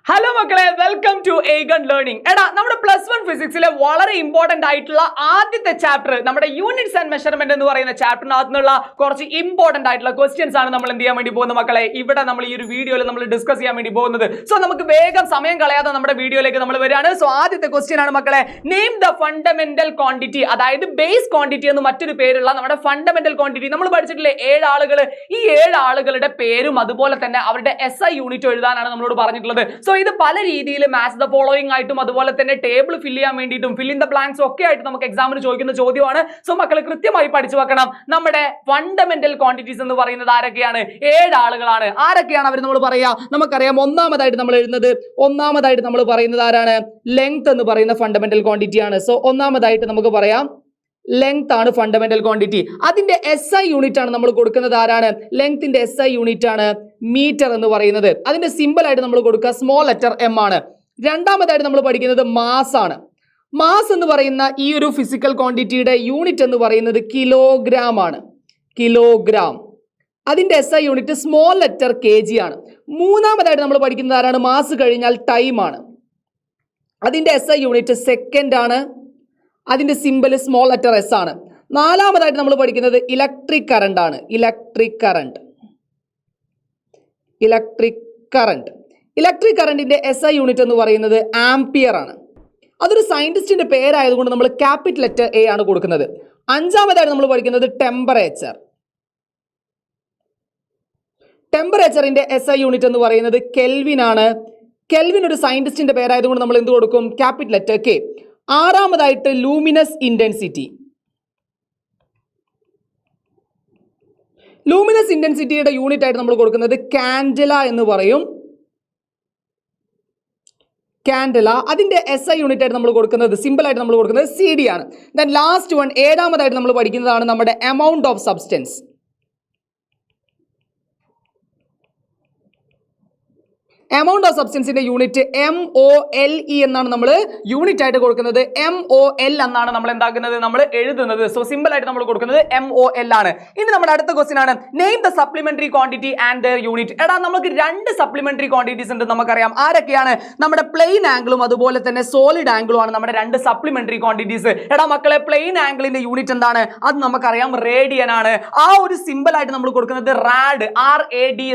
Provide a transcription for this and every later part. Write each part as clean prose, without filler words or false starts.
Hello മക്കളെ, welcome to eigen learning. എടാ, നമ്മുടെ +1 ഫിസിക്സിലെ വളരെ ഇമ്പോർട്ടന്റ് ആയിട്ടുള്ള ആദ്യത്തെ ചാപ്റ്റർ നമ്മുടെ യൂണിറ്റ്സ് ആൻഡ് മെഷർമെന്റ് എന്ന് പറയുന്ന ചാപ്റ്ററിനകത്ത് നിന്നുള്ള കുറച്ച് ഇമ്പോർട്ടന്റ് ആയിട്ടുള്ള ക്വസ്റ്റ്യൻസ് ആണ് നമ്മൾ എന്ത് ചെയ്യാൻ വേണ്ടി പോകുന്നത് മക്കളെ. ഇവിടെ നമ്മൾ ഈ ഒരു വീഡിയോയിൽ നമ്മൾ ഡിസ്കസ് ചെയ്യാൻ വേണ്ടി പോകുന്നത്. സോ നമുക്ക് വേഗം സമയം കളയാതെ നമ്മുടെ വീഡിയോയിലേക്ക് നമ്മൾ വരികയാണ്. സോ ആദ്യത്തെ ക്വസ്റ്റ്യൻ ആണ് മക്കളെ, നെയിം ദ ഫണ്ടമെന്റൽ ക്വാണ്ടിറ്റി, അതായത് ബേസ് ക്വാണ്ടിറ്റി എന്ന് മറ്റൊരു പേരുള്ള നമ്മുടെ ഫണ്ടമെന്റൽ ക്വാണ്ടിറ്റി. നമ്മൾ പഠിച്ചിട്ടില്ലേ 7 ആളുകൾ. ഈ 7 ആളുകളുടെ പേരും അതുപോലെ തന്നെ അവരുടെ SI യൂണിറ്റ് എഴുതാനാണ് നമ്മളോട് പറഞ്ഞിട്ടുള്ളത്. സോ ഇത് പല രീതിയിൽ മാച്ച് ദ ഫോളോയിങ് ആയിട്ടും അതുപോലെ തന്നെ ടേബിൾ ഫില്ല് ചെയ്യാൻ വേണ്ടിയിട്ടും ഫിൽ ഇൻ ദ ബ്ലാങ്ക്സ് ഒക്കെ ആയിട്ട് നമുക്ക് എക്സാമിന് ചോദിക്കുന്ന ചോദ്യമാണ്. സോ മക്കൾ കൃത്യമായി പഠിച്ചു വെക്കണം. നമ്മുടെ ഫണ്ടമെന്റൽ ക്വാണ്ടിറ്റീസ് എന്ന് പറയുന്നത് ആരൊക്കെയാണ്? 7 ആളുകളാണ്. ആരൊക്കെയാണ് അവർ? നമ്മൾ പറയാ, നമുക്കറിയാം ഒന്നാമതായിട്ട് നമ്മൾ പറയുന്നത് ആരാണ്? ലെങ്ത് എന്ന് പറയുന്ന ഫണ്ടമെന്റൽ ക്വാണ്ടിറ്റി ആണ്. സോ ഒന്നാമതായിട്ട് നമുക്ക് പറയാം ലെങ്ത് ആണ് ഫണ്ടമെന്റൽ ക്വാണ്ടിറ്റി. അതിന്റെ SI യൂണിറ്റ് ആണ് നമ്മൾ കൊടുക്കുന്നത്. ആരാണ്? ലെങ്ത്തിന്റെ SI യൂണിറ്റ് ആണ് മീറ്റർ എന്ന് പറയുന്നത്. അതിന്റെ സിമ്പിൾ ആയിട്ട് നമ്മൾ കൊടുക്കുക സ്മോൾ ലെറ്റർ M ആണ്. രണ്ടാമതായിട്ട് നമ്മൾ പഠിക്കുന്നത് മാസ് ആണ്. മാസ് എന്ന് പറയുന്ന ഈ ഒരു ഫിസിക്കൽ ക്വാണ്ടിറ്റിയുടെ യൂണിറ്റ് എന്ന് പറയുന്നത് കിലോഗ്രാം ആണ്. കിലോഗ്രാം. അതിന്റെ SI unit small letter kg ആണ്. മൂന്നാമതായിട്ട് നമ്മൾ പഠിക്കുന്നത് ആരാണ്? മാസ് കഴിഞ്ഞാൽ ടൈം ആണ്. അതിന്റെ SI യൂണിറ്റ് സെക്കൻഡ് ആണ്. അതിന്റെ സിമ്പിൾ സ്മോൾ ലെറ്റർ S ആണ്. നാലാമതായിട്ട് നമ്മൾ പഠിക്കുന്നത് ഇലക്ട്രിക് കറണ്ട് ആണ്. ഇലക്ട്രിക് കറണ്ടിന്റെ SI യൂണിറ്റ് എന്ന് പറയുന്നത് ആംപിയർ ആണ്. അതൊരു സയന്റിസ്റ്റിന്റെ പേരായതുകൊണ്ട് നമ്മൾ ക്യാപിറ്റൽ ലെറ്റർ A ആണ് കൊടുക്കുന്നത്. അഞ്ചാമതായിട്ട് നമ്മൾ പഠിക്കുന്നത് ടെമ്പറേച്ചറിന്റെ SI യൂണിറ്റ് എന്ന് പറയുന്നത് കെൽവിൻ ആണ്. കെൽവിൻ ഒരു സയന്റിസ്റ്റിന്റെ പേരായതുകൊണ്ട് നമ്മൾ എന്ത് കൊടുക്കും? Capital letter K. ആറാമതായിട്ട് ലൂമിനസ് ഇന്റൻസിറ്റി. ലൂമിനസ് ഇന്റൻസിറ്റിയുടെ യൂണിറ്റ് ആയിട്ട് നമ്മൾ കൊടുക്കുന്നത് കാൻഡല എന്ന് പറയും. കാൻഡല. അതിന്റെ SI യൂണിറ്റ് ആയിട്ട് നമ്മൾ കൊടുക്കുന്നത്, സിമ്പിൾ ആയിട്ട് നമ്മൾ കൊടുക്കുന്നത് CD ആണ്. ദെൻ ലാസ്റ്റ് വൺ, ഏഴാമതായിട്ട് നമ്മൾ പഠിക്കുന്നതാണ് നമ്മുടെ amount of substance. Amount of സബ്സ്റ്റൻസിന്റെ യൂണിറ്റ് MOLE എന്നാണ് നമ്മൾ യൂണിറ്റ് ആയിട്ട് കൊടുക്കുന്നത്. MOL എന്നാണ് നമ്മൾ എന്താക്കുന്നത്? നമ്മൾ എഴുതുന്നത്. സോ സിമ്പിൾ ആയിട്ട് നമ്മൾ കൊടുക്കുന്നത് MOL ആണ്. ഇനി നമ്മുടെ അടുത്ത ക്വസ്റ്റ്യൻ ആണ്, name the supplementary quantity and their unit. എടാ, നമുക്ക് 2 സപ്ലിമെന്ററി ക്വാണ്ടിറ്റീസ് ഉണ്ട്. നമുക്കറിയാം ആരൊക്കെയാണ്? നമ്മുടെ പ്ലെയിൻ ആംഗിളും അതുപോലെ തന്നെ സോളിഡ് ആംഗിളും ആണ് നമ്മുടെ 2 സപ്ലിമെന്ററി ക്വാണ്ടിറ്റീസ്. എടാ മക്കളെ, പ്ലെയിൻ ആംഗിളിന്റെ യൂണിറ്റ് എന്താണ്? അത് നമുക്കറിയാം റേഡിയൻ ആണ്. ആ ഒരു സിമ്പിൾ ആയിട്ട് നമ്മൾ കൊടുക്കുന്നത് RAD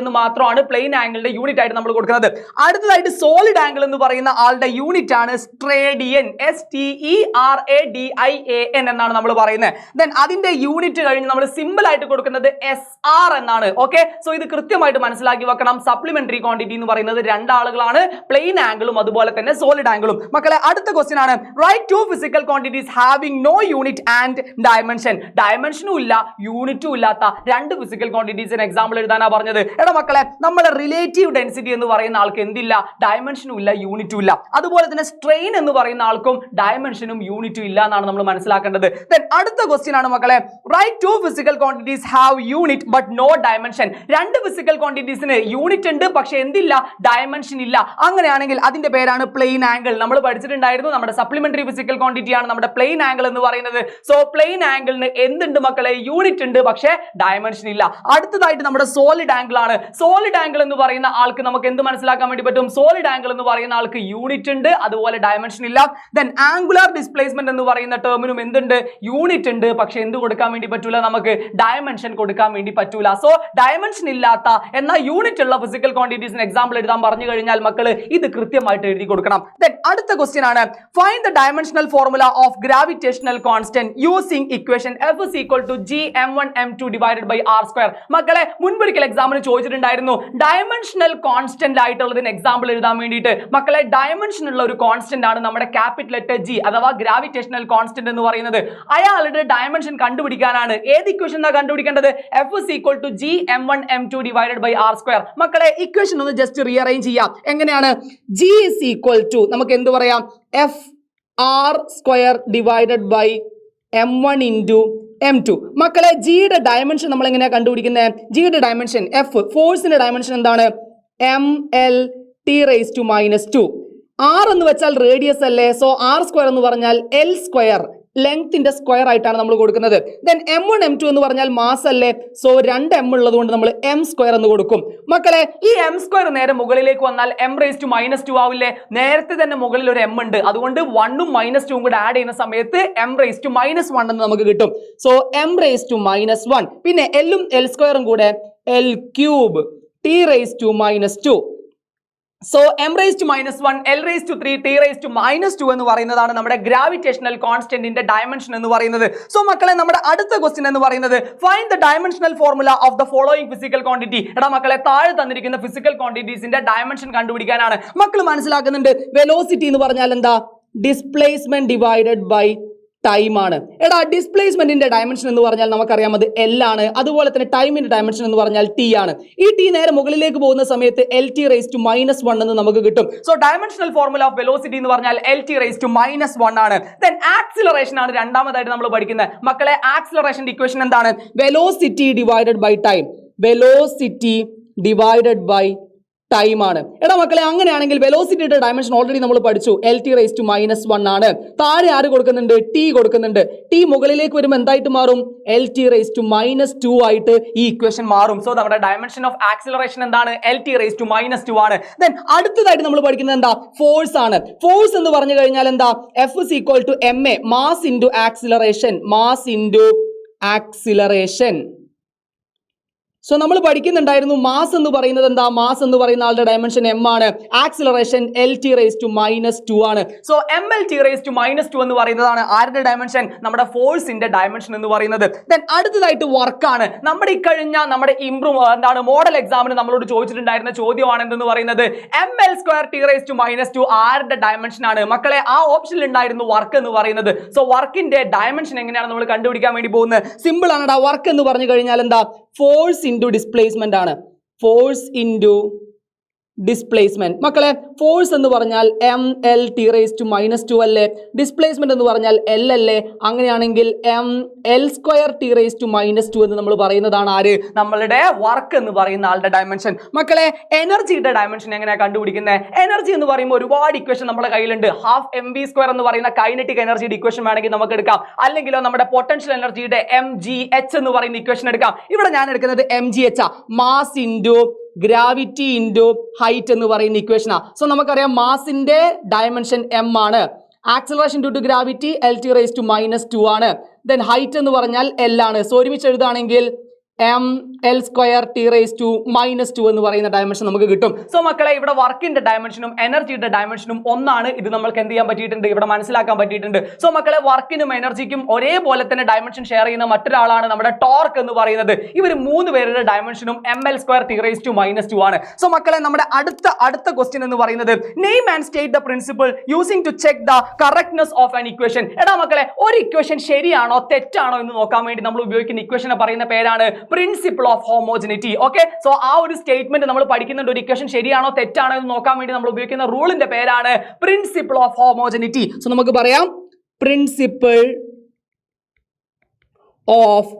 എന്ന് മാത്രമാണ് പ്ലെയിൻ ആംഗിളിന്റെ യൂണിറ്റ് ആയിട്ട് നമ്മൾ കൊടുക്കുന്നത്. അടുത്തതായിട്ട് സോളിഡ് ആംഗിൾ എന്ന് പറയുന്ന ആളുടെ യൂണിറ്റ് ആണ് സ്ട്രേഡിയൻ. STERADIAN എന്നാണ് നമ്മൾ പറയുന്നത്. ദെൻ അതിന്റെ യൂണിറ്റ് കഴിഞ്ഞ് നമ്മൾ സിമ്പിൾ ആയിട്ട് കൊടുക്കുന്നത് SR എന്നാണ്. ഓക്കെ, സോ ഇത് കൃത്യമായിട്ട് മനസ്സിലാക്കി വെക്കണം. സപ്ലിമെന്ററി ക്വാണ്ടിറ്റി എന്ന് പറയുന്നത് 2 ആളുകളാണ്, പ്ലെയിൻ ആംഗിളും അതുപോലെ തന്നെ സോളിഡ് ആംഗിളും. മക്കളെ, അടുത്ത ക്വസ്റ്റ്യൻ ആണ്, write 2 physical quantities having no unit and dimension. ഡയമെൻഷനും ഇല്ല യൂണിറ്റും ഇല്ലാത്ത 2 ഫിസിക്കൽ ക്വാണ്ടിറ്റീസിന് എക്സാമ്പിൾ എഴുതാനാ പറഞ്ഞത്. എടാ മക്കളെ, നമ്മുടെ റിലേറ്റീവ് ഡെൻസിറ്റി എന്ന് പറയുന്ന ആൾക്ക് എന്തില്ല? ഡയമെൻഷനും ഇല്ല യൂണിറ്റും ഇല്ല. അതുപോലെ തന്നെ സ്ട്രെയിൻ എന്ന് പറയുന്ന ആൾക്കും ഡയമെൻഷനും യൂണിറ്റും ഇല്ല എന്നാണ് നമ്മൾ മനസ്സിലാക്കേണ്ടത്. ദെൻ അടുത്ത ക്വസ്റ്റ്യൻ ആണ് മക്കളെ, write 2 physical quantities have unit but no dimension. 2 physical ക്വാണ്ടിറ്റീസിന് യൂണിറ്റ് ഉണ്ട്, പക്ഷെ എന്തില്ല? ഡയമെൻഷൻ ഇല്ല. അങ്ങനെയാണെങ്കിൽ അതിന്റെ പേരാണ് പ്ലെയിൻ ആംഗിൾ. നമ്മൾ പഠിച്ചിട്ടുണ്ടായിരുന്നു, നമ്മുടെ സപ്ലിമെന്ററി ഫിസിക്കൽ ക്വാണ്ടിറ്റി ആണ് നമ്മുടെ പ്ലെയിൻ ആംഗിൾ എന്ന് പറയുന്നത്. സോ പ്ലെയിൻ ആംഗിളിന് എന്തുണ്ട് മക്കളെ? യൂണിറ്റ് ഉണ്ട്, പക്ഷെ ഡയമെൻഷൻ ഇല്ല. അടുത്തതായിട്ട് നമ്മുടെ സോളിഡ് ആംഗിൾ ആണ്. സോളിഡ് ആംഗിൾ എന്ന് പറയുന്ന ആൾക്ക് നമുക്ക് എന്ത് മനസ്സിലാക്കാൻ വേണ്ടി പറ്റും? സോളിഡ് ആംഗിൾ എന്ന് പറയുന്ന ആൾക്ക് യൂണിറ്റ് ഉണ്ട്, അതുപോലെ ഡയമെൻഷൻ ഇല്ല. ദെൻ ആംഗുലർ ഡിസ്പ്ലേസ്മെന്റ് എന്ന് പറയുന്ന ടേമിനും എന്തുണ്ട്? യൂണിറ്റ് ഉണ്ട്, പക്ഷെ എന്ത് കൊടുക്കാൻ വേണ്ടി പറ്റൂല? നമുക്ക് ഡയമെൻഷൻ കൊടുക്കാൻ വേണ്ടി പറ്റൂല. സോ ഡയമെൻഷൻ ഇല്ലാത്ത എന്നാൽ യൂണിറ്റ് ഉള്ള ഫിസിക്കൽ ക്വാണ്ടിറ്റീസിന് എക്സാമ്പിൾ എഴുതാൻ പറഞ്ഞു കഴിഞ്ഞാൽ മക്കള് ഇത് കൃത്യമായിട്ട് എഴുതി കൊടുക്കണം. ദെൻ അടുത്ത ക്വസ്റ്റ്യൻ ആണ്, find the dimensional formula of gravitational constant using equation F is equal to G(m1m2) divided by r². മക്കളെ, മുൻപൊരിക്കൽ എക്സാമിന് ചോദിച്ചിട്ടുണ്ടായിരുന്നു ഡയമെൻഷണൽ കോൺസ്റ്റന്റ് ആയിട്ടുള്ളതിന് എക്സാമ്പിൾ എഴുതാൻ വേണ്ടിയിട്ട്. മക്കളെ, ഡയമെൻഷൻ ഉള്ള ഒരു കോൺസ്റ്റന്റ് ആണ് നമ്മുടെ ക്യാപിറ്റൽ ലെറ്റർ G അഥവാ ഗ്രാവിറ്റേഷണൽ കോൺസ്റ്റന്റ് എന്ന് പറയുന്നത്. അയാളുടെ ഡയമെൻഷൻ കണ്ടുപിടിക്കാനാണ് ഏത് ഇക്വേഷൻ കണ്ടുപിടിക്കേണ്ടത്? F is equal to G(m1m2) divided by r². മക്കളെ, ഇക്വേഷൻ ഒന്ന് ജസ്റ്റ് റീഅറേഞ്ച് ചെയ്യാം. എങ്ങനെയാണ്? G is equal to നമുക്ക് എന്ത് പറയാം? FR² divided by m1 into m2. മക്കളെ, ജിയുടെ ഡയമെൻഷൻ നമ്മൾ എങ്ങനെയാണ് കണ്ടുപിടിക്കുന്നത്? ജിയുടെ ഡയമെൻഷൻ F, ഫോഴ്സിന്റെ ഡയമെൻഷൻ എന്താണ്? MLT⁻². R എന്ന് വെച്ചാൽ റേഡിയസ് അല്ലേ? സോ R² എന്ന് പറഞ്ഞാൽ L² ലെങ്ത്തിന്റെ സ്ക്വയർ ആയിട്ടാണ് നമ്മൾ കൊടുക്കുന്നത്. ദെൻ m1 m2 എന്ന് പറഞ്ഞാൽ മാസ് അല്ലേ, സോ 2m ഉള്ളത് കൊണ്ട് നമ്മൾ m സ്ക്വയർ എന്ന് കൊടുക്കും. മക്കളെ ഈ m സ്ക്വയർ നേരെ മുകളിലേക്ക് വന്നാൽ m⁻²² ആവില്ലേ? നേരത്തെ തന്നെ മുകളിൽ ഒരു m ഉണ്ട്, അതുകൊണ്ട് 1ഉം -2ഉം കൂടെ ആഡ് ചെയ്യുന്ന സമയത്ത് m⁻1 എന്ന് നമുക്ക് കിട്ടും. സോ m⁻1, പിന്നെ എല്ലും എൽ സ്ക്വയറും കൂടെ l³ t⁻². So m⁻1 l⁻3 t⁻² എന്ന് പറയുന്നതാണ് നമ്മുടെ ഗ്രാവിറ്റേഷണൽ കോൺസ്റ്റന്റിന്റെ ഡയമെൻഷൻ എന്ന് പറയുന്നത്. സോ മക്കളെ നമ്മുടെ അടുത്ത ക്വസ്റ്റ്യൻ എന്ന് പറയുന്നത് find the dimensional formula of the following physical quantity. എടാ മക്കളെ താഴെ തന്നിരിക്കുന്ന ഫിസിക്കൽ ക്വാണ്ടിറ്റീസിന്റെ ഡയമെൻഷൻ കണ്ടുപിടിക്കാനാണ്. മക്കൾ മനസ്സിലാക്കുന്നുണ്ട് വെലോസിറ്റി എന്ന് പറഞ്ഞാൽ എന്താ? ഡിസ്പ്ലേസ്മെന്റ് ഡിവൈഡഡ് ബൈ ടൈം ആണ്. എടാ ഡിസ്പ്ലേസ്മെന്റിന്റെ ഡയമെൻഷൻ എന്ന് പറഞ്ഞാൽ നമുക്കറിയാം അത് L ആണ്. അതുപോലെ തന്നെ ടൈമിന്റെ ഡയമെൻഷൻ എന്ന് പറഞ്ഞാൽ T ആണ്. ഈ T നേരെ മുകളിലേക്ക് പോകുന്ന സമയത്ത് LT⁻⁻1 എന്ന് നമുക്ക് കിട്ടും. So dimensional formula of velocity എന്ന് പറഞ്ഞാൽ LT⁻⁻1 ആണ്. ദെൻ ആക്സിലറേഷൻ ആണ് രണ്ടാമതായിട്ട് നമ്മൾ പഠിക്കുന്നത്. മക്കളെ ആക്സിലറേഷന്റെ ഇക്വേഷൻ എന്താണ്? Velocity divided by time. Velocity divided by time ആണ്. എടാ മക്കളെ അങ്ങനെയാണെങ്കിൽ വെലോസിറ്റിയുടെ ഡയമെൻഷൻ ഓൾറെഡി നമ്മൾ പഠിച്ചു, LT⁻⁻1 ആണ്. താഴെ ആര് കൊടുക്കുന്നുണ്ട്? T കൊടുക്കുന്നുണ്ട്. T മുകളിലേക്ക് വരുമ്പോൾ എന്തായിട്ട് മാറും? LT⁻2 ആയിട്ട് ഈ ഇക്വേഷൻ മാറും. സോ നമ്മുടെ ഡയമെൻഷൻ ഓഫ് ആക്സിലറേഷൻ എന്താണ്? LT⁻2 ആണ്. ദെൻ അടുത്തതായിട്ട് നമ്മൾ പഠിക്കുന്നത് എന്താ? ഫോഴ്സ് ആണ്. ഫോഴ്സ് എന്ന് പറഞ്ഞു കഴിഞ്ഞാൽ എന്താ? F = ma, mass into acceleration. Mass into acceleration. So നമ്മൾ പഠിക്കുന്നുണ്ടായിരുന്നു മാസ് എന്ന് പറയുന്നത് എന്താ? മാസ് എന്ന് പറയുന്ന ആളുടെ ഡയമെൻഷൻ m ആണ്. ആക്സിലറേഷൻ LT⁻2 ആണ്. സോ mLT⁻2 എന്ന് പറയുന്നതാണ് ആരുടെ ഡയമെൻഷൻ? നമ്മുടെ ഫോഴ്സിന്റെ ഡയമെൻഷൻ എന്ന് പറയുന്നത്. ദെൻ അടുത്തതായിട്ട് വർക്കാണ്. നമ്മുടെ ഇക്കഴിഞ്ഞ നമ്മുടെ മോഡൽ എക്സാമിന് നമ്മളോട് ചോദിച്ചിട്ടുണ്ടായിരുന്ന ചോദ്യമാണ് എന്തെന്ന് പറയുന്നത് mL²T⁻2 ആരുടെ ഡയമെൻഷൻ ആണ്? മക്കളെ ആ ഓപ്ഷനിൽ ഉണ്ടായിരുന്നു വർക്ക് എന്ന് പറയുന്നത്. സോ വർക്കിന്റെ ഡയമെൻഷൻ എങ്ങനെയാണ് നമ്മൾ കണ്ടുപിടിക്കാൻ വേണ്ടി പോകുന്നത്? സിമ്പിൾ ആണ്. വർക്ക് എന്ന് പറഞ്ഞു കഴിഞ്ഞാൽ എന്താ? ഫോഴ്സ് ഇൻറ്റു ഡിസ്പ്ലേസ്മെന്റ് ആണ്. Force into displacement. മക്കളെ ഫോഴ്സ് എന്ന് പറഞ്ഞാൽ mLT⁻2 അല്ലേ? ഡിസ്പ്ലേസ്മെന്റ് എന്ന് പറഞ്ഞാൽ L അല്ലേ? അങ്ങനെയാണെങ്കിൽ mL²T⁻2 എന്ന് നമ്മൾ പറയുന്നതാണ് ആര്? നമ്മളുടെ വർക്ക് എന്ന് പറയുന്ന ആളുടെ ഡയമെൻഷൻ. മക്കളെ എനർജിയുടെ ഡയമെൻഷൻ എങ്ങനെയാണ് കണ്ടുപിടിക്കുന്നത്? എനർജി എന്ന് പറയുമ്പോൾ ഒരുപാട് ഇക്വേഷൻ നമ്മുടെ കയ്യിലുണ്ട്. ½ mv² എന്ന് പറയുന്ന കൈനറ്റിക് എനർജിയുടെ ഇക്വേഷൻ വേണമെങ്കിൽ നമുക്ക് എടുക്കാം, അല്ലെങ്കിലോ നമ്മുടെ പൊട്ടൻഷ്യൽ എനർജിയുടെ mgh എന്ന് പറയുന്ന ഇക്വേഷൻ എടുക്കാം. ഇവിടെ ഞാൻ എടുക്കുന്നത് mgh, mass into gravity into height എന്ന് പറയുന്ന ഇക്വേഷനാ. സോ നമുക്കറിയാം മാസിന്റെ ഡയമെൻഷൻ m ആണ്. Acceleration due to gravity LT⁻2 ആണ്. ദെൻ ഹൈറ്റ് എന്ന് പറഞ്ഞാൽ L ആണ്. സോ ഒരുമിച്ച് എഴുതുകയാണെങ്കിൽ mL²T⁻2 എന്ന് പറയുന്ന ഡയമെൻഷൻ നമുക്ക് കിട്ടും. സോ മക്കളെ ഇവിടെ വർക്കിന്റെ ഡയമെൻഷനും എനർജിയുടെ ഡയമെൻഷനും ഒന്നാണ്. ഇത് നമ്മൾക്ക് എന്ത് ചെയ്യാൻ പറ്റിയിട്ടുണ്ട്? ഇവിടെ മനസ്സിലാക്കാൻ പറ്റിയിട്ടുണ്ട്. സോ മക്കളെ വർക്കിനും എനർജിക്കും ഒരേപോലെ തന്നെ ഡയമെൻഷൻ ഷെയർ ചെയ്യുന്ന മറ്റൊരാളാണ് നമ്മുടെ ടോർക്ക് എന്ന് പറയുന്നത്. ഇവർ 3 പേരുടെ ഡയമെൻഷനും mL²T⁻2 ആണ്. സോ മക്കളെ നമ്മുടെ അടുത്ത ക്വസ്റ്റ്യൻ എന്ന് പറയുന്നത് name and state the principle using to check the correctness of an equation. എടാ മക്കളെ ഒരു ഇക്വേഷൻ ശരിയാണോ തെറ്റാണോ എന്ന് നോക്കാൻ വേണ്ടി നമ്മൾ ഉപയോഗിക്കുന്ന ഇക്വേഷനെ പറയുന്ന പേരാണ് principle of homogeneity. Okay, so ആ ഒരു സ്റ്റേറ്റ്മെന്റ് നമ്മൾ പഠിക്കുന്നുണ്ട്. ഒരു ഇക്വേഷൻ ശരിയാണോ തെറ്റാണോ എന്ന് നോക്കാൻ വേണ്ടി നമ്മൾ ഉപയോഗിക്കുന്ന റൂളിന്റെ പേരാണ് പ്രിൻസിപ്പിൾ ഓഫ് ഹോമോജനിറ്റി. സോ നമുക്ക് പറയാം പ്രിൻസിപ്പിൾ ഓഫ്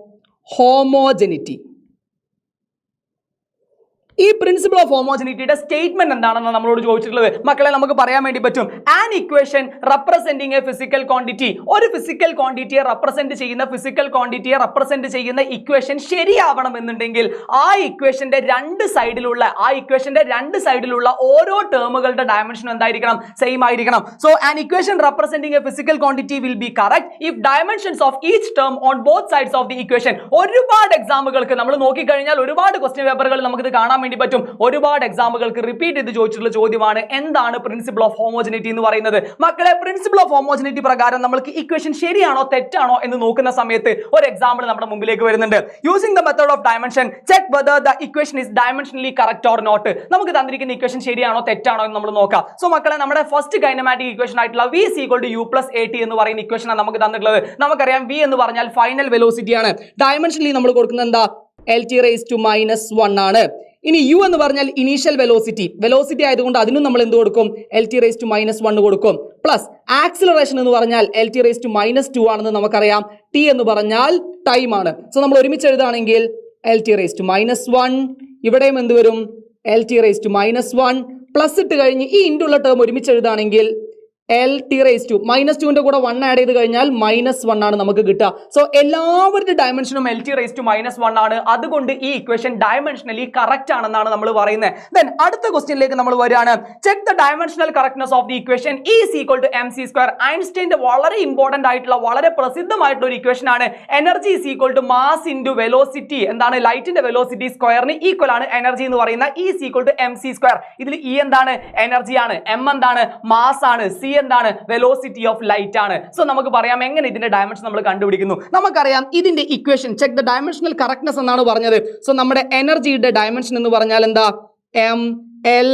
ഹോമോജനിറ്റി. ഈ പ്രിൻസിപ്പിൾ ഓഫ് ഹോമോജനിറ്റിയുടെ സ്റ്റേറ്റ്മെന്റ് എന്താണെന്ന് നമ്മളോട് ചോദിച്ചിട്ടുള്ളത്. മക്കളെ നമുക്ക് പറയാൻ വേണ്ടി പറ്റും an equation representing A physical quantity. ഒരു ഫിസിക്കൽ ക്വാണ്ടിറ്റിയെ റെപ്രസെന്റ് ചെയ്യുന്ന ഇക്വേഷൻ ശരിയാവണം എന്നുണ്ടെങ്കിൽ ആ ഇക്വേഷന്റെ രണ്ട് സൈഡിലുള്ള ഓരോ ടേമുകളുടെ ഡയമെൻഷൻ എന്തായിരിക്കണം? സെയിം ആയിരിക്കണം. So an equation representing A physical quantity will be correct if dimensions of each term on both sides of the equation. ഒരുപാട് എക്സാമുകൾക്ക് നമ്മൾ നോക്കിക്കഴിഞ്ഞാൽ ഒരുപാട് ക്വസ്റ്റ്യൻ പേപ്പറുകൾ നമുക്കിത് കാണാൻ വേണ്ടി പറ്റും. ഒരുപാട് എക്സാമുകൾക്ക് റിപ്പീറ്റ് ചെയ്ത് ചോദിച്ചിട്ടുള്ള ചോദ്യമാണ് എന്താണ് പ്രിൻസിപ്പിൾ ഓഫ് ഹോമോജനിറ്റി എന്ന് പറയുന്നത്. മക്കളെ പ്രിൻസിപ്പിൾ ഓഫ് ഹോമോജനിറ്റി പ്രകാരം നമുക്ക് ഇക്വേഷൻ ശരിയാണോ തെറ്റാണോ എന്ന് നോക്കുന്ന സമയത്ത് ഒരു എക്സാമ്പിൾ നമ്മുടെ മുമ്പിലേക്ക് വരുന്നുണ്ട്. Using the method of dimension check whether the equation is dimensionally correct or not. നമുക്ക് തന്നിരിക്കുന്ന ഇക്വേഷൻ ശരിയാണോ തെറ്റാണോ എന്ന് നമ്മൾ നോക്കാം. സോ മക്കളെ നമ്മുടെ ഫസ്റ്റ് കൈനമാറ്റിക് ഇക്വേഷൻ ആയിട്ടുള്ള v = u + at എന്ന് പറയുന്ന ഇക്വേഷനാണ് നമുക്ക് തന്നിട്ടുള്ളത്. നമുക്കറിയാം v എന്ന് പറഞ്ഞാൽ ഫൈനൽ വെലോസിറ്റി ആണ്. ഡയമെൻഷനലി നമ്മൾ കൊടുക്കുന്നത് എന്താ? LT⁻1 ആണ്. ഇനി u എന്ന് പറഞ്ഞാൽ ഇനീഷ്യൽ വെലോസിറ്റി ആയതുകൊണ്ട് അതിനും നമ്മൾ എന്ത് കൊടുക്കും? LT⁻1 കൊടുക്കും. പ്ലസ് ആക്സിലറേഷൻ എന്ന് പറഞ്ഞാൽ LT⁻2 ആണെന്ന് നമുക്കറിയാം. t എന്ന് പറഞ്ഞാൽ ടൈം ആണ്. സോ നമ്മൾ ഒരുമിച്ച് എഴുതുകയാണെങ്കിൽ LT⁻1, ഇവിടെയും എന്ത് വരും? LT⁻1 പ്ലസ് ഇട്ട് കഴിഞ്ഞ് ഈ ഇൻറ്റുള്ള ടേം ഒരുമിച്ച് എഴുതുകയാണെങ്കിൽ എൽ ടി റേസ് ടു -2ന്റെ കൂടെ 1 ആഡ് ചെയ്ത് കഴിഞ്ഞാൽ -1 ആണ് നമുക്ക് കിട്ടുക. സോ എല്ലാവരുടെ ഡയമെൻഷനും എൽ ടി റേസ് ടു -1 ആണ്. അതുകൊണ്ട് ഈ ഇക്വേഷൻ ഡയമെൻഷനലി കറക്റ്റ് ആണെന്നാണ് നമ്മൾ പറയുന്നത്. ദെൻ അടുത്ത ക്വസ്റ്റ്യനിലേക്ക് നമ്മൾ വരികയാണ്. Check the dimensional correctness of the equation E is equal to mc². ഐൻസ്റ്റൈന്റെ വളരെ ഇമ്പോർട്ടന്റ് ആയിട്ടുള്ള വളരെ പ്രസിദ്ധമായിട്ടുള്ള ഒരു ഇക്വേഷൻ ആണ്. Energy is equal to mass into velocity. എന്താണ്? ലൈറ്റിന്റെ വെലോസിറ്റി സ്ക്വയറിന് ഈക്വൽ ആണ് എനർജി എന്ന് പറയുന്ന E is equal to mc². ഇതിൽ E എന്താണ്? എനർജി ആണ്. M എന്താണ്? മാസ് ആണ്. C എന്താണ്? വെലോസിറ്റി ഓഫ് ലൈറ്റ് ആണ്. സോ നമുക്ക് പറയാം എങ്ങനെ ഇതിന്റെ ഡയമെൻഷൻ നമ്മൾ കണ്ടുപിടിക്കുന്നു. നമുക്കറിയാം ഇതിന്റെ equation check the dimensional correctness എന്നാണ് പറഞ്ഞത്. സോ നമ്മുടെ എനർജിയുടെ ഡയമെൻഷൻ എന്ന് പറഞ്ഞാൽ എന്താ? ml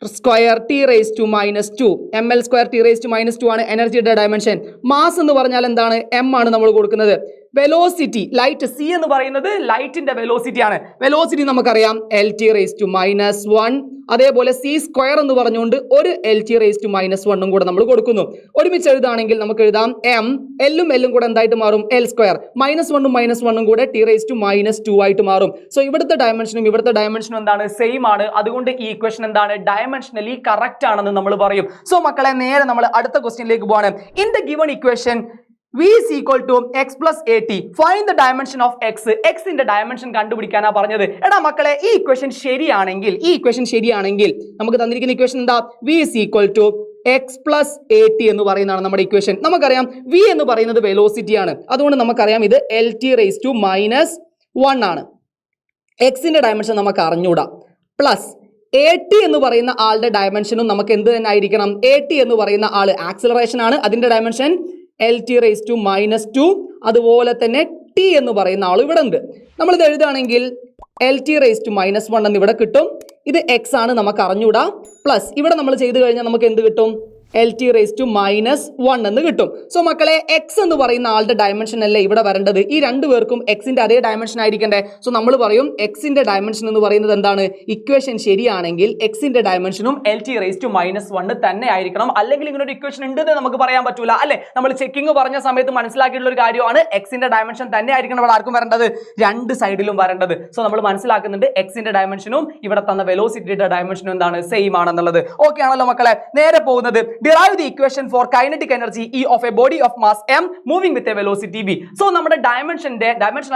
square T raise to -2. ml square T raise to -2 ആണ് എനർജിയുടെ ഡയമെൻഷൻ. മാസ് എന്ന് പറഞ്ഞാൽ എന്താണ്? m ആണ് നമ്മൾ കൊടുക്കുന്നത്. വെലോസിറ്റി ലൈറ്റ് സി എന്ന് പറയുന്നത് ലൈറ്റിന്റെ വെലോസിറ്റി ആണ്. വെലോസിറ്റി നമുക്കറിയാം എൽ ടി റേസ് ടു -1. അതേപോലെ സി സ്ക്വയർ എന്ന് പറഞ്ഞുകൊണ്ട് ഒരു എൽ ടി റേസ് ടു -1 കൂടെ നമ്മൾ കൊടുക്കുന്നു. ഒരുമിച്ച് എഴുതാണെങ്കിൽ നമുക്ക് എഴുതാം എം എല്ലും കൂടെ എന്തായിട്ട് മാറും? L square. -1 കൂടെ ടി റേസ് ടു -2 ആയിട്ട് മാറും. സോ ഇവിടുത്തെ ഡയമെൻഷനും എന്താണ്? സെയിം ആണ്. അതുകൊണ്ട് ഈ ഇക്വേഷൻ എന്താണ്? ഡയമെൻഷനലി കറക്റ്റ് ആണെന്ന് നമ്മൾ പറയും. സോ മക്കളെ നേരെ നമ്മൾ അടുത്ത ക്വസ്റ്റ്യനിലേക്ക് പോവാണ്. In the given equation V is equal to x plus at. Find the dimension of x. X ന്റെ ഡയമെൻഷൻ കണ്ടുപിടിക്കാനാ പറഞ്ഞത്. എടാ മക്കളെ ഈ ഇക്വേഷൻ ശരിയാണെങ്കിൽ നമുക്ക് തന്നിരിക്കുന്ന ഇക്വേഷൻ എന്താ? V is equal to x plus at എന്ന് പറയുന്നതാണ് നമ്മുടെ ഇക്വേഷൻ. നമുക്കറിയാം V എന്ന് പറയുന്നത് വെലോസിറ്റി ആണ്. അതുകൊണ്ട് നമുക്കറിയാം ഇത് എൽ ടി റേസ് ടു -1 ആണ്. എക്സിന്റെ ഡയമെൻഷൻ നമുക്ക് അറിഞ്ഞൂടാ. പ്ലസ് AT എന്ന് പറയുന്ന ആളുടെ ഡയമെൻഷനും നമുക്ക് എന്ത് തന്നെ ആയിരിക്കണം? AT എന്ന് പറയുന്ന ആള് ആക്സിലറേഷൻ ആണ്. അതിന്റെ dimension L T raise to -2. അതുപോലെ തന്നെ ടി എന്ന് പറയുന്ന ആൾ ഇവിടെ ഉണ്ട്. നമ്മളിത് എഴുതുകയാണെങ്കിൽ എൽ ടി റേസ് ടു -1 എന്ന് ഇവിടെ കിട്ടും. ഇത് എക്സ് ആണ്, നമുക്ക് അറിഞ്ഞൂടാ. പ്ലസ് ഇവിടെ നമ്മൾ ചെയ്ത് കഴിഞ്ഞാൽ നമുക്ക് എന്ത് കിട്ടും? എൽ ടി റേസ് ടു -1 എന്ന് കിട്ടും. സോ മക്കളെ എക്സ് എന്ന് പറയുന്ന ആളുടെ ഡയമെൻഷൻ അല്ലേ ഇവിടെ വരേണ്ടത്? ഈ രണ്ടു പേർക്കും എക്സിന്റെ അതേ ഡയമെൻഷൻ ആയിരിക്കണ്ടേ? സോ നമ്മൾ പറയും എക്സിന്റെ ഡയമെൻഷൻ എന്ന് പറയുന്നത് എന്താണ്? ഇക്വേഷൻ ശരിയാണെങ്കിൽ എക്സിന്റെ ഡയമെൻഷനും എൽ ടി റേസ് ടു -1 തന്നെ ആയിരിക്കണം. അല്ലെങ്കിൽ ഇങ്ങനെ ഒരു ഇക്വേഷൻ ഉണ്ടെന്ന് നമുക്ക് പറയാൻ പറ്റൂല അല്ലെ? നമ്മൾ ചെക്കിംഗ് പറഞ്ഞ സമയത്ത് മനസ്സിലാക്കിയിട്ടുള്ള ഒരു കാര്യമാണ് എക്സിന്റെ ഡയമെൻഷൻ തന്നെ ആയിരിക്കണം ഇവിടെ ആർക്കും വരേണ്ടത്, രണ്ട് സൈഡിലും വരേണ്ടത്. സോ നമ്മൾ മനസ്സിലാക്കുന്നുണ്ട് എക്സിന്റെ ഡയമെൻഷനും ഇവിടെ തന്ന വെലോസിറ്റിയുടെ ഡയമെൻഷനും എന്താണ്? സെയിം ആണെന്നുള്ളത്. ഓക്കെ ആണല്ലോ മക്കളെ? നേരെ പോകുന്നത് derive the equation for kinetic energy E of a body of mass m moving with a velocity v. So നമ്മുടെ ഡയമെൻഷൻ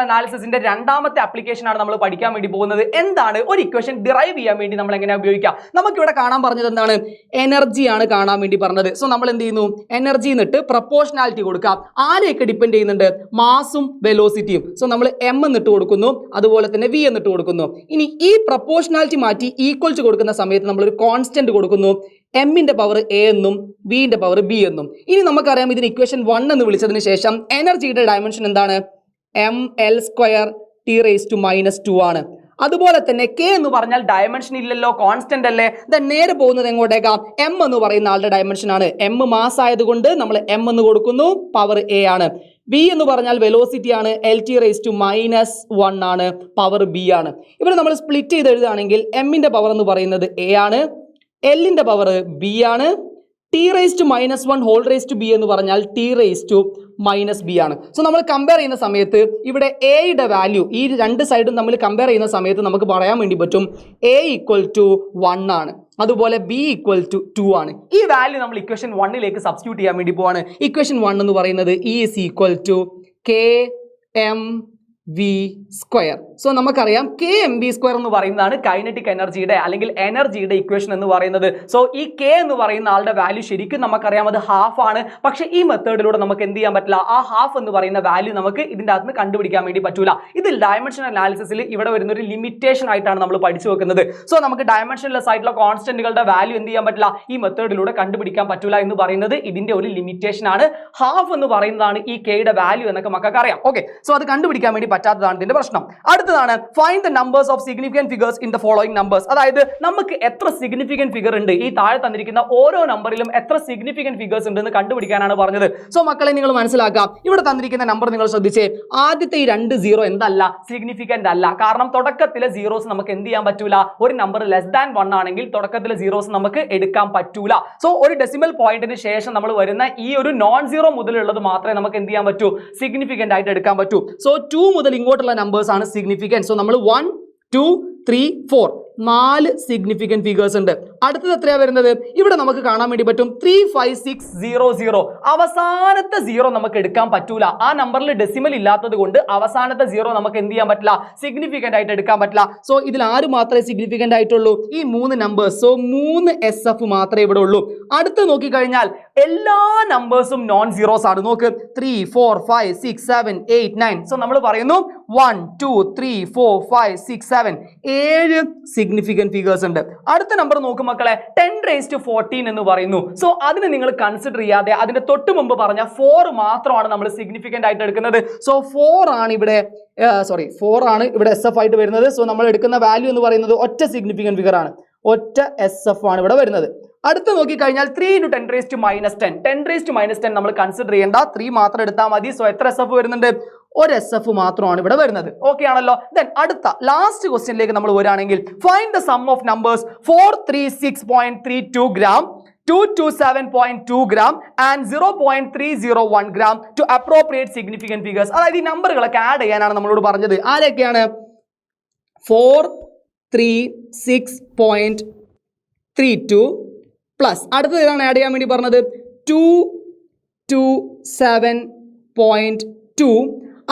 അനാലിസിസിന്റെ രണ്ടാമത്തെ ആപ്ലിക്കേഷൻ ആണ് നമ്മൾ പഠിക്കാൻ വേണ്ടി പോകുന്നത്. എന്താണ് ഒരു ഇക്വേഷൻ ഡിറൈവ് ചെയ്യാൻ വേണ്ടി നമ്മൾ എങ്ങനെ ഉപയോഗിക്കാം? നമുക്ക് ഇവിടെ കാണാൻ പറഞ്ഞത് എന്താണ്? എനർജി ആണ് കാണാൻ വേണ്ടി പറഞ്ഞത്. സോ നമ്മൾ എന്ത് ചെയ്യുന്നു? എനർജി എന്നിട്ട് പ്രപ്പോർഷണാലിറ്റി കൊടുക്കാം. ആരെയൊക്കെ ഡിപ്പെൻഡ് ചെയ്യുന്നുണ്ട്? മാസും വെലോസിറ്റിയും. സോ നമ്മൾ m എന്നിട്ട് കൊടുക്കുന്നു, അതുപോലെ തന്നെ v എന്നിട്ട് കൊടുക്കുന്നു. ഇനി ഈ പ്രപ്പോർഷണാലിറ്റി മാറ്റി ഈക്വൽ ടു കൊടുക്കുന്ന സമയത്ത് നമ്മൾ ഒരു കോൺസ്റ്റന്റ് കൊടുക്കുന്നു. എമ്മിന്റെ പവർ എ എന്നും വിന്റെ പവർ ബി എന്നും. ഇനി നമുക്കറിയാം ഇതിന് ഇക്വേഷൻ 1 എന്ന് വിളിച്ചതിന് ശേഷം എനർജിയുടെ ഡയമെൻഷൻ എന്താണ്? M L square T raise to -2 ആണ്. അതുപോലെ തന്നെ കെ എന്ന് പറഞ്ഞാൽ ഡയമെൻഷൻ ഇല്ലല്ലോ, കോൺസ്റ്റന്റ് അല്ലേ? നേരെ പോകുന്നത് എങ്ങോട്ടേക്കാം? എം എന്ന് പറയുന്ന ആളുടെ ഡയമെൻഷൻ ആണ്. എം മാസ് ആയതുകൊണ്ട് നമ്മൾ എം എന്ന് കൊടുക്കുന്നു, പവർ എ ആണ്. വി എന്ന് പറഞ്ഞാൽ വെലോസിറ്റി ആണ്, എൽ ടി റേസ് ടു -1 ആണ്, പവർ ബി ആണ്. ഇവിടെ നമ്മൾ സ്പ്ലിറ്റ് ചെയ്ത് എഴുതുകയാണെങ്കിൽ എമ്മിന്റെ പവർ എന്ന് പറയുന്നത് എ ആണ്, എല്ലിന്റെ പവർ ബി ആണ്. T raise to -1 whole raise to B എന്ന് പറഞ്ഞാൽ ടി റേസ് ടു -b ആണ്. സോ നമ്മൾ കമ്പയർ ചെയ്യുന്ന സമയത്ത് ഇവിടെ എയുടെ വാല്യൂ ഈ രണ്ട് സൈഡും നമ്മൾ കമ്പയർ ചെയ്യുന്ന സമയത്ത് നമുക്ക് പറയാൻ വേണ്ടി പറ്റും എ ഈക്വൽ ടു 1 ആണ്, അതുപോലെ ബി ഈക്വൽ ടു 2 ആണ്. ഈ വാല്യൂ നമ്മൾ ഇക്വേഷൻ 1ലേക്ക് സബ്സ്റ്റിറ്റ്യൂട്ട് ചെയ്യാൻ വേണ്ടി പോവാണ്. ഇക്വേഷൻ 1 എന്ന് പറയുന്നത് E is equal to kmv square. So നമുക്കറിയാം kmv സ്ക്വയർ എന്ന് പറയുന്നതാണ് കൈനറ്റിക് എനർജിയുടെ അല്ലെങ്കിൽ എനർജിയുടെ ഇക്വേഷൻ എന്ന് പറയുന്നത്. സോ ഈ k എന്ന് പറയുന്ന ആളുടെ വാല്യൂ ശരിക്കും നമുക്കറിയാം അത് ഹാഫ് ആണ്. പക്ഷേ ഈ മെത്തേഡിലൂടെ നമുക്ക് എന്ത് ചെയ്യാൻ പറ്റില്ല? ആ ഹാഫ് എന്ന് പറയുന്ന വാല്യൂ നമുക്ക് ഇതിൻ്റെ അകത്ത് നിന്ന് കണ്ടുപിടിക്കാൻ വേണ്ടി പറ്റൂല. ഇത് ഡയമെൻഷൻ അനാലിസിസിൽ ഇവിടെ വരുന്ന ഒരു ലിമിറ്റേഷൻ ആയിട്ടാണ് നമ്മൾ പഠിച്ചു വെക്കുന്നത്. സോ നമുക്ക് ഡയമെൻഷൻലെസ് ആയിട്ടുള്ള കോൺസ്റ്റന്റുകളുടെ വാല്യൂ എന്ത് ചെയ്യാൻ പറ്റില്ല? ഈ മെത്തേഡിലൂടെ കണ്ടുപിടിക്കാൻ പറ്റൂല എന്ന് പറയുന്നത് ഇതിന്റെ ഒരു ലിമിറ്റേഷൻ ആണ്. ഹാഫ് എന്ന് പറയുന്നതാണ് ഈ കെയുടെ വാല്യൂ എന്നൊക്കെ മക്കൾക്ക് അറിയാം. ഓക്കെ, സോ അത് കണ്ടുപിടിക്കാൻ വേണ്ടി പറ്റാത്തതാണ് ഇതിന്റെ പ്രശ്നം. അടുത്തതാണ് find the numbers of significant figures in the following numbers. അതായത് നമുക്ക് എത്ര സിഗ്നിഫിക്കന്റ് ഫിഗർ ഉണ്ട്, ഈ താഴെ തന്നിരിക്കുന്ന ഓരോ നമ്പറിലും എത്ര സിഗ്നിഫിക്കന്റ് ഫിഗേഴ്സ് ഉണ്ടെന്ന് കണ്ടുപിടിക്കാനാണ് പറഞ്ഞത്. സോ മക്കളെ നിങ്ങൾ മനസ്സിലാക്കാം, ഇവിടെ തന്നിരിക്കുന്ന നമ്പർ നിങ്ങൾ ശ്രദ്ധിച്ചേ. ആദ്യത്തെ ഈ 2 0 എന്തല്ല? സിഗ്നിഫിക്കന്റ് അല്ല. കാരണം തുടക്കത്തിലെ സീറോസ് നമുക്ക് എന്ത് ചെയ്യാൻ പറ്റൂല? ഒരു നമ്പർ ലെസ് ദാൻ 1 ആണെങ്കിൽ തുടക്കത്തിലെ സീറോസ് നമുക്ക് എടുക്കാൻ പറ്റൂല. സോ ഒരു ഡെസിമൽ പോയിന്റിന് ശേഷം നമ്മൾ വരുന്ന ഈ ഒരു നോൺ സീറോ മുതലുള്ളത് മാത്രമേ നമുക്ക് എന്ത് ചെയ്യാൻ പറ്റൂ? സിഗ്നിഫിക്കന്റ് ആയിട്ട് എടുക്കാൻ പറ്റൂ. സോ 2 മുതൽ ഇങ്ങോട്ടുള്ള നമ്പേഴ്സ് ആണ് സിഗ്നിഫിക്കന്റ്. സോ നമ്മൾ 1 2 3 4 4 സിഗ്നിഫിക്കന്റ് ഫിഗേഴ്സ് ഉണ്ട്. അടുത്തത് എത്രയാ വരുന്നത്? ഇവിടെ നമുക്ക് കാണാൻ വേണ്ടി പറ്റും 35600. അവസാനത്തെ 0 നമുക്ക് എടുക്കാൻ പറ്റൂല. ആ നമ്പറിൽ ഡെസിമൽ ഇല്ലാത്തത് കൊണ്ട് അവസാനത്തെ 0 നമുക്ക് എന്ത് ചെയ്യാൻ പറ്റില്ല? സിഗ്നിഫിക്കന്റ് ആയിട്ട് എടുക്കാൻ പറ്റില്ല. സോ ഇതിൽ ആര് മാത്രമേ സിഗ്നിഫിക്കന്റ് ആയിട്ടുള്ളൂ? ഈ 3 നമ്പേഴ്സ്. സോ 3 SF മാത്രമേ ഇവിടെ ഉള്ളൂ. അടുത്ത് നോക്കിക്കഴിഞ്ഞാൽ എല്ലാ നമ്പേഴ്സും നോൺ സീറോസ് ആണ്. നോക്ക് 3 4 5 6 7 8 9. സോ നമ്മൾ പറയുന്നു 1 2 3 4 5 6 7 7 സിഗ്നിഫിക്കന്റ് ഫിഗേഴ്സ് ഉണ്ട്. അടുത്ത നമ്പർ നോക്കും മക്കളെ, 10⁻14 എന്ന് പറയുന്നു. സോ അതിന് നിങ്ങൾ കൺസിഡർ ചെയ്യാതെ അതിന്റെ തൊട്ട് മുമ്പ് പറഞ്ഞ 4 മാത്രമാണ് നമ്മൾ സിഗ്നിഫിക്കന്റ് ആയിട്ട് എടുക്കുന്നത്. സോ 4 ആണ് ഇവിടെ 4 ആണ് ഇവിടെ SF ആയിട്ട് വരുന്നത്. സോ നമ്മൾ എടുക്കുന്ന വാല്യൂ എന്ന് പറയുന്നത് ഒറ്റ സിഗ്നിഫിക്കന്റ് ഫിഗർ ആണ്, ഒറ്റ SF ആണ് ഇവിടെ വരുന്നത്. അടുത്ത് നോക്കിക്കഴിഞ്ഞാൽ 3 × 10⁻10. 10⁻10 നമ്മൾ കൺസിഡർ ചെയ്യേണ്ട, 3 മാത്രം എടുത്താൽ മതി. സോ എത്ര SF വരുന്നുണ്ട്? ഒരു SF മാത്രമാണ് ഇവിടെ വരുന്നത്. ഓക്കെ ആണല്ലോ. ദെൻ അടുത്ത ലാസ്റ്റ് ക്വസ്റ്റ്യനിലേക്ക് നമ്മൾ വരികയാണെങ്കിൽ, find the sum of numbers 436.32 gram, 227.2 gram and 0.301 gram to appropriate significant figures. അതായത് ഈ നമ്പറുകളൊക്കെ ആഡ് ചെയ്യാനാണ് നമ്മളോട് പറഞ്ഞത്. ആരൊക്കെയാണ്? 436.32 പ്ലസ് അടുത്തത് ഏതാണ് ആഡ് ചെയ്യാൻ വേണ്ടി പറഞ്ഞത്? 227.2.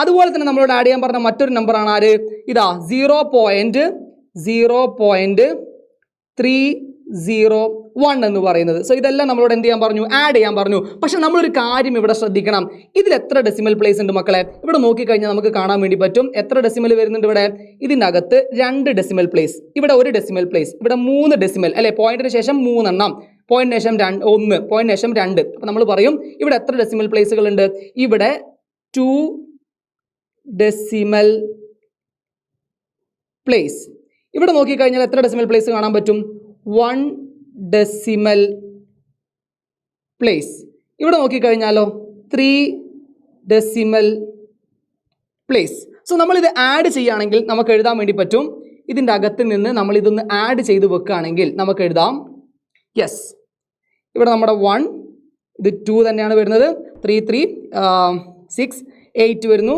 അതുപോലെ തന്നെ നമ്മളോട് ആഡ് ചെയ്യാൻ പറഞ്ഞ മറ്റൊരു നമ്പറാണ് ആര്? ഇതാ 0.301 എന്ന് പറയുന്നത്. സോ ഇതെല്ലാം നമ്മളോട് എന്ത് ചെയ്യാൻ പറഞ്ഞു? ആഡ് ചെയ്യാൻ പറഞ്ഞു. പക്ഷെ നമ്മളൊരു കാര്യം ഇവിടെ ശ്രദ്ധിക്കണം. ഇതിൽ എത്ര ഡെസിമൽ പ്ലേസ് ഉണ്ട് മക്കളെ? ഇവിടെ നോക്കിക്കഴിഞ്ഞാൽ നമുക്ക് കാണാൻ വേണ്ടി പറ്റും എത്ര ഡെസിമൽ വരുന്നുണ്ട് ഇവിടെ. ഇതിനകത്ത് 2 ഡെസിമൽ പ്ലേസ്, ഇവിടെ 1 ഡെസിമൽ പ്ലേസ്, ഇവിടെ 3 ഡെസിമൽ അല്ലെ. പോയിന്റിന് ശേഷം 3 എണ്ണം, പോയിന്റിന് ശേഷം 1, പോയിന്റിന് ശേഷം 2. അപ്പൊ നമ്മൾ പറയും ഇവിടെ എത്ര ഡെസിമൽ പ്ലേസുകൾ ഉണ്ട്? ഇവിടെ 2 ഡെസിമൽ പ്ലേസ്. ഇവിടെ നോക്കിക്കഴിഞ്ഞാൽ എത്ര ഡെസിമൽ പ്ലേസ് കാണാൻ പറ്റും? 1 ഡെസിമൽ പ്ലേസ്. ഇവിടെ നോക്കിക്കഴിഞ്ഞാലോ 3 ഡെസിമൽ പ്ലേസ്. സോ നമ്മളിത് ആഡ് ചെയ്യുകയാണെങ്കിൽ നമുക്ക് എഴുതാൻ വേണ്ടി പറ്റും. ഇതിൻ്റെ അകത്ത് നിന്ന് നമ്മൾ ഇതൊന്ന് ആഡ് ചെയ്ത് വെക്കുകയാണെങ്കിൽ നമുക്ക് എഴുതാം. യെസ്, ഇവിടെ നമ്മുടെ 1, ഇത് 2 തന്നെയാണ് വരുന്നത്. 3 3 6 8 വരുന്നു.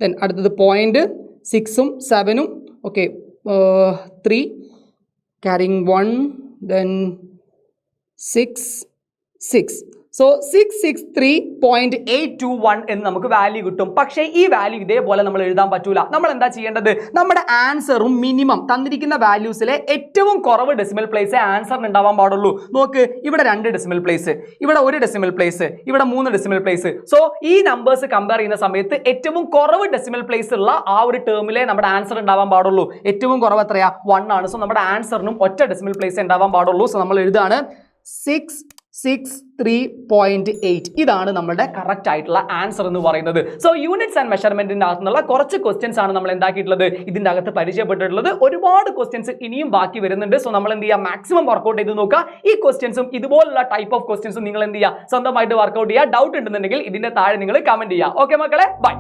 ദെൻ അടുത്തത് 0.6ഉം 7ഉം. Okay, 3 carrying 1, then 6. സോ 663.821 എന്ന് നമുക്ക് വാല്യൂ കിട്ടും. പക്ഷേ ഈ വാല്യൂ ഇതേപോലെ നമ്മൾ എഴുതാൻ പറ്റൂല. നമ്മൾ എന്താ ചെയ്യേണ്ടത്? നമ്മുടെ ആൻസറും മിനിമം തന്നിരിക്കുന്ന വാല്യൂസിലെ ഏറ്റവും കുറവ് ഡെസിമൽ പ്ലേസ് ആൻസറിന് ഉണ്ടാവാൻ പാടുള്ളൂ. നോക്ക്, ഇവിടെ 2 ഡെസിമൽ പ്ലേസ്, ഇവിടെ 1 ഡെസിമൽ പ്ലേസ്, ഇവിടെ 3 ഡെസിമൽ പ്ലേസ്. സോ ഈ നമ്പേഴ്സ് കമ്പയർ ചെയ്യുന്ന സമയത്ത് ഏറ്റവും കുറവ് ഡെസിമൽ പ്ലേസ് ഉള്ള ആ ഒരു ടേമിലെ നമ്മുടെ ആൻസർ ഉണ്ടാവാൻ പാടുള്ളൂ. ഏറ്റവും കുറവ് എത്രയാ? 1 ആണ്. സോ നമ്മുടെ ആൻസറിനും ഒറ്റ ഡെസിമൽ പ്ലേസ് ഉണ്ടാവാൻ പാടുള്ളൂ. സോ നമ്മൾ എഴുതാണ് 663.8. ഇതാണ് നമ്മുടെ കറക്റ്റ് ആയിട്ടുള്ള ആൻസർ എന്ന് പറയുന്നത്. സോ യൂണിറ്റ്സ് ആൻഡ് മെഷർമെന്റിന്റെ അകത്തുനിന്നുള്ള കുറച്ച് ക്വസ്റ്റ്യൻസ് ആണ് നമ്മൾ എന്താക്കിയിട്ടുള്ളത്, ഇതിന്റെ അകത്ത് പരിചയപ്പെട്ടിട്ടുള്ളത്. ഒരുപാട് ക്വസ്റ്റ്യൻസ് ഇനിയും ബാക്കി വരുന്നുണ്ട്. സോ നമ്മൾ എന്ത് ചെയ്യുക? മാക്സിമം വർക്കൗട്ട് ചെയ്ത് നോക്കുക. ഈ ക്വസ്റ്റ്യൻസും ഇതുപോലുള്ള ടൈപ്പ് ഓഫ് ക്വസ്റ്റ്യൻസും നിങ്ങൾ എന്ത് ചെയ്യുക? സ്വന്തമായിട്ട് വർക്കൗട്ട് ചെയ്യുക. ഡൗട്ട് ഉണ്ടെന്നുണ്ടെങ്കിൽ ഇതിന്റെ താഴെ നിങ്ങൾ കമന്റ് ചെയ്യുക. ഓക്കെ മക്കളെ, ബൈ.